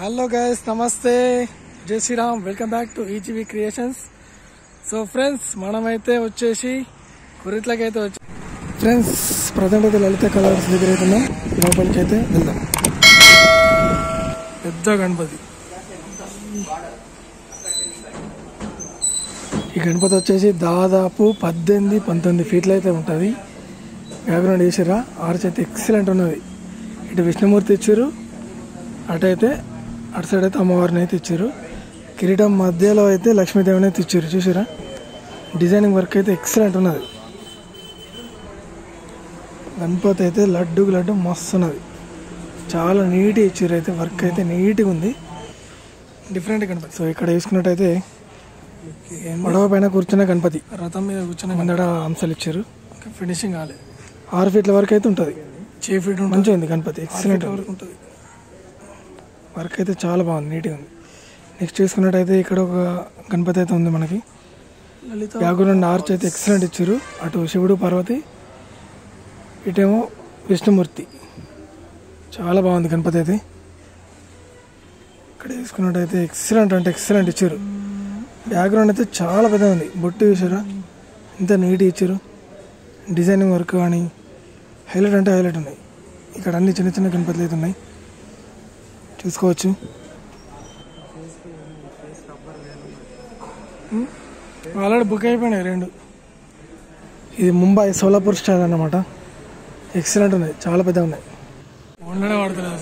Hello guys, నమస్తే, జై Sriram. Welcome back to EGV creations. So friends, మనమైతే వచ్చేసి కురిట్లకి అయితే వచ్చి ఫ్రెండ్స్ ప్రజెంట్ అయితే లలిత కలర్స్ దగ్గర అయితే ఉన్నాం. లోపలికి అయితే వెళ్దాం. పెద్ద గణపతి. ఈ గణపతి వచ్చేసి దాదాపు 18-19 ఫీట్లు అయితే ఉంటుంది. బ్యాక్గ్రౌండ్ వేసిరా, ఆర్చ్ అయితే ఎక్సలెంట్ ఉన్నది. ఇటు విష్ణుమూర్తి ఇచ్చారు, అటు సైడ్ అయితే అమ్మవారిని అయితే ఇచ్చారు. కిరీటం మధ్యలో అయితే లక్ష్మీదేవిని అయితే ఇచ్చారు. చూసారా, డిజైనింగ్ వర్క్ అయితే ఎక్సలెంట్ ఉన్నది. గణపతి అయితే లడ్డు మస్తు ఉన్నది. చాలా నీట్గా ఇచ్చారు. అయితే వర్క్ అయితే నీట్గా ఉంది, డిఫరెంట్ గణపతి. సో ఇక్కడ వేసుకున్నట్టయితే మడవ పైన కూర్చున్న గణపతి, రథం మీద కూర్చున్న ముందడ అంశాలు ఇచ్చారు. ఫినిషింగ్ కాలేదు. 6 ఫీట్ల వరకు అయితే ఉంటుంది. 6 ఫీట్ మంచిగా ఉంది గణపతి, ఎక్సలెంట్ వరకు ఉంటుంది. వర్క్ అయితే చాలా బాగుంది, నీట్గా ఉంది. నెక్స్ట్ చూసుకున్నట్టయితే ఇక్కడ ఒక గణపతి అయితే ఉంది మనకి. బ్యాక్గ్రౌండ్ ఆర్చ్ అయితే ఎక్సలెంట్ ఇచ్చారు. అటు శివుడు, పార్వతి, ఇటేమో విష్ణుమూర్తి. చాలా బాగుంది గణపతి అయితే. ఇక్కడ చూసుకున్నట్టయితే ఎక్సలెంట్ అంటే ఎక్సలెంట్ ఇచ్చారు. బ్యాక్గ్రౌండ్ అయితే చాలా పెద్దగా ఉంది. బొట్టు చూసారా, ఇంత నీట్గా ఇచ్చారు. డిజైనింగ్ వర్క్ కానీ హైలైట్ అంటే హైలైట్ ఉన్నాయి. ఇక్కడ అన్ని చిన్న చిన్న గణపతులు అయితే ఉన్నాయి, చూసుకోవచ్చు. ఆల్రెడీ బుక్ అయిపోయినాయి 2. ఇది ముంబై సోలాపూర్ స్టైల్ అన్నమాట. ఎక్సలెంట్ ఉన్నాయి, చాలా పెద్దగా ఉన్నాయి. ఉండనే వాడుతున్నారు.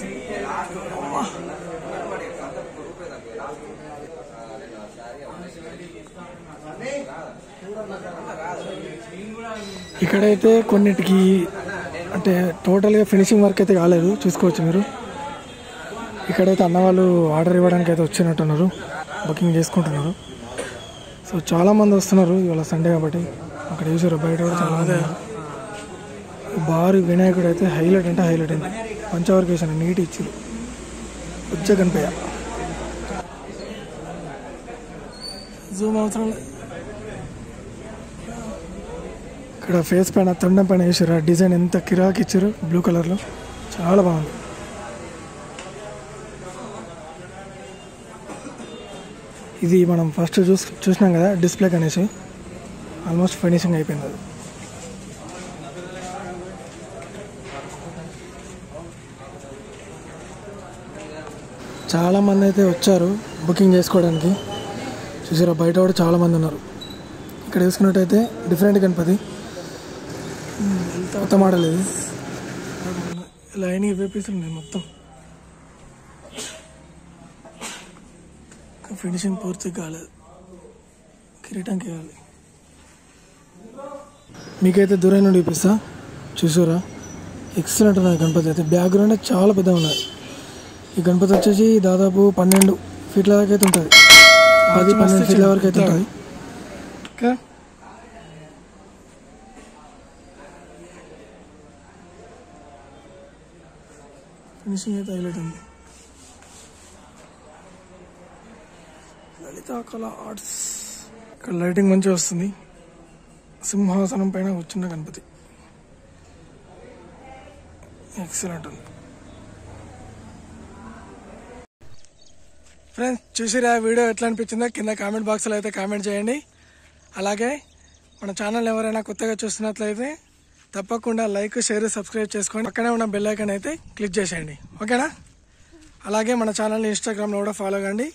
ఇక్కడైతే కొన్నిటికి అంటే టోటల్గా ఫినిషింగ్ వర్క్ అయితే కాలేదు, చూసుకోవచ్చు మీరు. ఇక్కడైతే అన్నవాళ్ళు ఆర్డర్ ఇవ్వడానికి అయితే వచ్చినట్టున్నారు, బుకింగ్ చేసుకుంటున్నారు. సో చాలామంది వస్తున్నారు ఇవాళ సండే కాబట్టి. అక్కడ చూసారు బయట కూడా చాలా భారీ వినాయకుడు అయితే హైలైట్ అంటే హైలైట్ అయింది. పంచవర్క్ వేసాను, నీట్ ఇచ్చారు. వచ్చ కనిపయ్య జూమ్ అవసరం. ఇక్కడ ఫేస్ పైన తొండం పైన వేసారు. ఆ డిజైన్ ఎంత కిరాక్ ఇచ్చారు, బ్లూ కలర్లో, చాలా బాగుంది. ఇది మనం ఫస్ట్ చూసినాం కదా డిస్ప్లే అనేసి, ఆల్మోస్ట్ ఫినిషింగ్ అయిపోయింది అది. చాలామంది అయితే వచ్చారు బుకింగ్ చేసుకోవడానికి. చూసారా, బయట కూడా చాలామంది ఉన్నారు. ఇక్కడ చూసుకున్నట్టయితే డిఫరెంట్ గణపతి, కొత్త మోడల్. ఇది లైనింగ్ వేపీసులు ఉన్నాయి మొత్తం. ఫినిషింగ్ పూర్తిగా కాలేదు, కిరీటంకి కావాలి. మీకైతే దూరం నుండి చూపిస్తా. చూసారా, ఎక్సలెంట్ ఉన్నది గణపతి అయితే. బ్యాక్గ్రౌండ్ చాలా పెద్దగా ఉన్నది. ఈ గణపతి వచ్చేసి దాదాపు 12 ఫీట్ల వరకు అయితే ఉంటుంది. 10-12 ఫీట్ల వరకు అయితే ఉంటుంది. ఫినిషింగ్ అయితే హైలైట్ ఉంది. లలిత కళ ఆర్ట్స్. ఇక్కడ లైటింగ్ మంచిగా వస్తుంది. సింహాసనం పైన కూర్చున్న గణపతి, ఎక్సలెంట్ ఉంది. ఫ్రెండ్స్, చూసిరా వీడియో ఎట్లా అనిపించిందో కింద కామెంట్ బాక్స్లో అయితే కామెంట్ చేయండి. అలాగే మన ఛానల్ ఎవరైనా కొత్తగా చూస్తున్నట్లయితే తప్పకుండా లైక్, షేర్, సబ్స్క్రైబ్ చేసుకోండి. పక్కనే ఉన్న బెల్ ఐకాన్ అయితే క్లిక్ చేసేయండి, ఓకేనా? అలాగే మన ఛానల్ని ఇన్స్టాగ్రామ్లో కూడా ఫాలో కండి.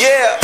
Yeah.